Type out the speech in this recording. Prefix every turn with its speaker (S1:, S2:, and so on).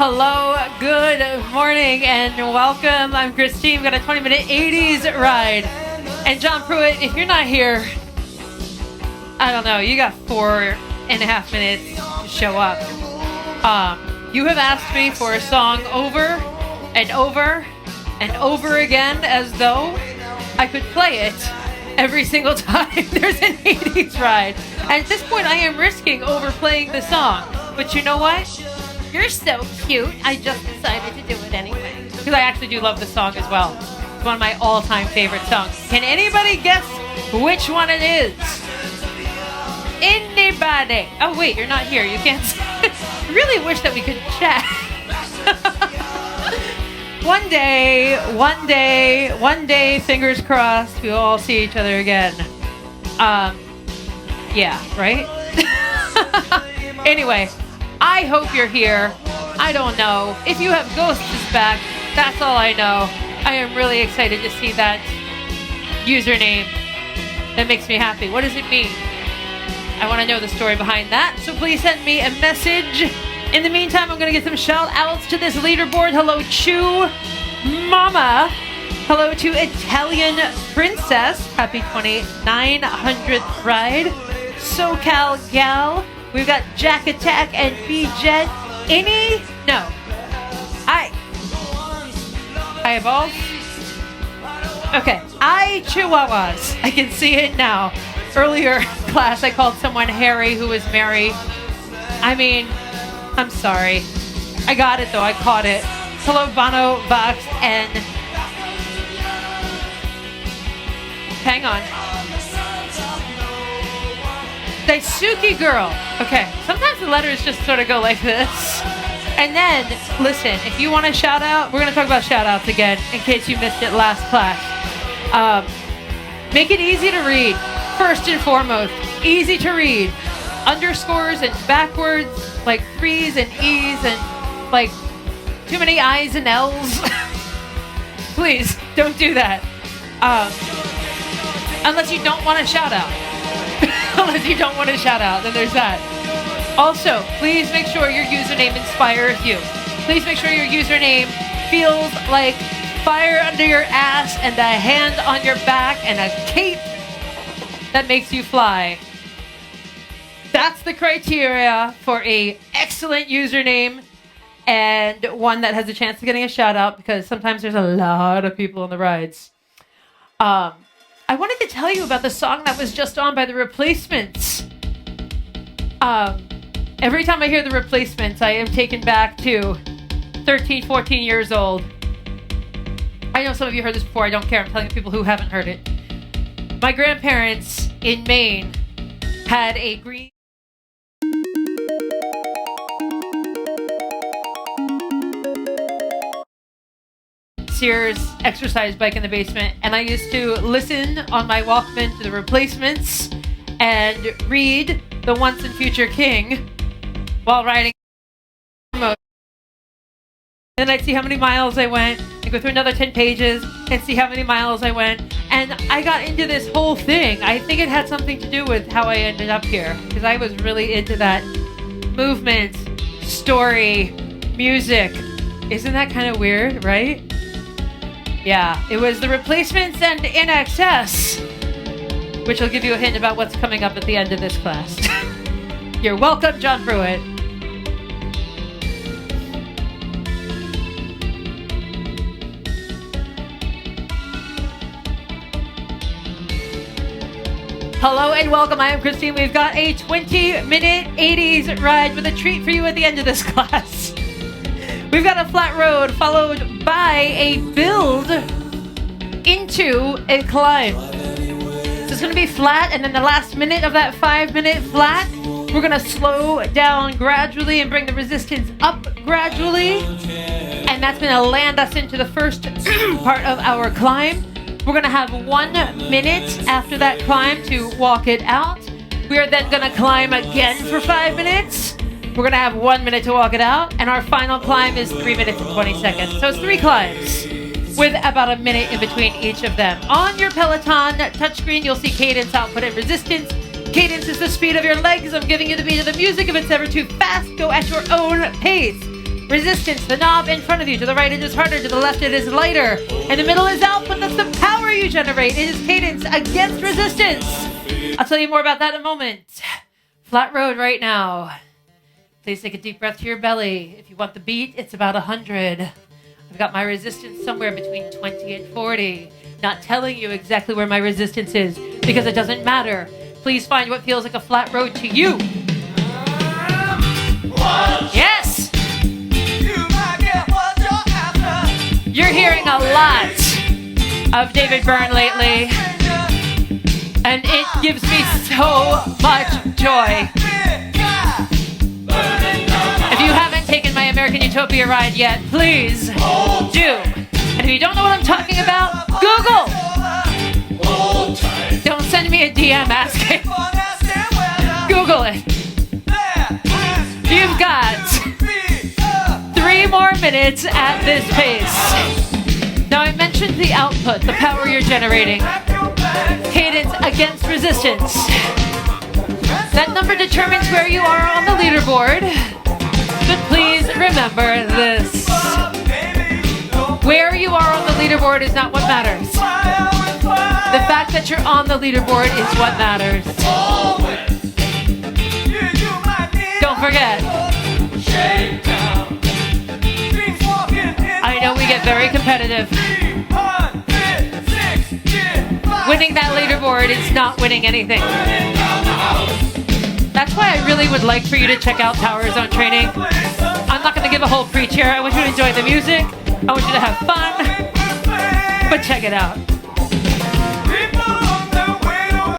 S1: Hello, good morning, and welcome. I'm Christine. We've got a 20-minute 80s ride. And John Pruitt, if you're not here, I don't know, you got 4.5 minutes to show up. You have asked me for a song over and over and over again as though I could play it every single time there's an 80s ride. And at this point, I am risking overplaying the song. But you know what? You're so cute. I just decided to do it anyway. Because I actually do love the song as well. It's one of my all-time favorite songs. Can anybody guess which one it is? Anybody? Oh, wait, you're not here. You can't. I really wish that we could chat. One day, fingers crossed, we'll all see each other again. Yeah, right? Anyway, I hope you're here. I don't know. If you have Ghosts back, that's all I know. I am really excited to see that username. That makes me happy. What does it mean? I want to know the story behind that, so please send me a message. In the meantime, I'm going to get some shout-outs to this leaderboard. Hello, Chew Mama. Hello to Italian Princess. Happy 2900th ride. SoCal Gal. We've got Jack Attack and B-Jet. No. Eyeballs. Okay. Chihuahuas. I can see it now. Earlier class, I called someone Harry who was Mary. I mean, I'm sorry. I got it though. I caught it. Hello, Bono, Vox, and... Hang on. Daisuke Girl. Okay, sometimes the letters just sort of go like this. And then, listen, if you want a shout out, we're going to talk about shout outs again in case you missed it last class. Make it easy to read. First and foremost, easy to read. Underscores and backwards, like 3's and E's and like too many I's and L's. Please, don't do that. Unless you don't want a shout out. Unless you don't want to shout out, then there's that. Also, please make sure your username inspires you. Please make sure your username feels like fire under your ass and a hand on your back and a cape that makes you fly. That's the criteria for a excellent username and one that has a chance of getting a shout out, because sometimes there's a lot of people on the rides. I wanted to tell you about the song that was just on by The Replacements. Every time I hear The Replacements, I am taken back to 13, 14 years old. I know some of you heard this before. I don't care. I'm telling people who haven't heard it. My grandparents in Maine had a green... Sears exercise bike in the basement, and I used to listen on my Walkman to The Replacements and read The Once and Future King while riding. And then I'd see how many miles I went and go through another 10 pages and see how many miles I went, and I got into this whole thing. I think it had something to do with how I ended up here, because I was really into that movement, story, music. Isn't that kind of weird, right? Yeah, it was The Replacements and In Excess, which will give you a hint about what's coming up at the end of this class. You're welcome, John Pruitt. Hello and welcome. I am Christine. We've got a 20-minute 80s ride with a treat for you at the end of this class. We've got a flat road followed by a build into a climb. So it's going to be flat, and then the last minute of that 5-minute flat, we're going to slow down gradually and bring the resistance up gradually. And that's going to land us into the first part of our climb. We're going to have 1 minute after that climb to walk it out. We are then going to climb again for 5 minutes. We're going to have 1 minute to walk it out, and our final climb is 3 minutes and 20 seconds. So it's 3 climbs with about a minute in between each of them. On your Peloton touchscreen, you'll see cadence, output, and resistance. Cadence is the speed of your legs. I'm giving you the beat of the music. If it's ever too fast, go at your own pace. Resistance, the knob in front of you. To the right it is harder, to the left it is lighter. In the middle is output, that's the power you generate. It is cadence against resistance. I'll tell you more about that in a moment. Flat road right now. Please take a deep breath to your belly. If you want the beat, it's about 100. I've got my resistance somewhere between 20 and 40. Not telling you exactly where my resistance is because it doesn't matter. Please find what feels like a flat road to you. Yes! You're hearing a lot of David Byrne lately, and it gives me so much joy. If you haven't taken my American Utopia ride yet, please do. And if you don't know what I'm talking about, Google. Don't send me a DM asking. Google it. You've got 3 more minutes at this pace. Now I mentioned the output, the power you're generating. Cadence against resistance. That number determines where you are on the leaderboard. But please remember this. Where you are on the leaderboard is not what matters. The fact that you're on the leaderboard is what matters. Don't forget. I know we get very competitive. Winning that leaderboard is not winning anything. That's why I really would like for you to check out Power Zone Training. I'm not going to give a whole preach here. I want you to enjoy the music. I want you to have fun. But check it out.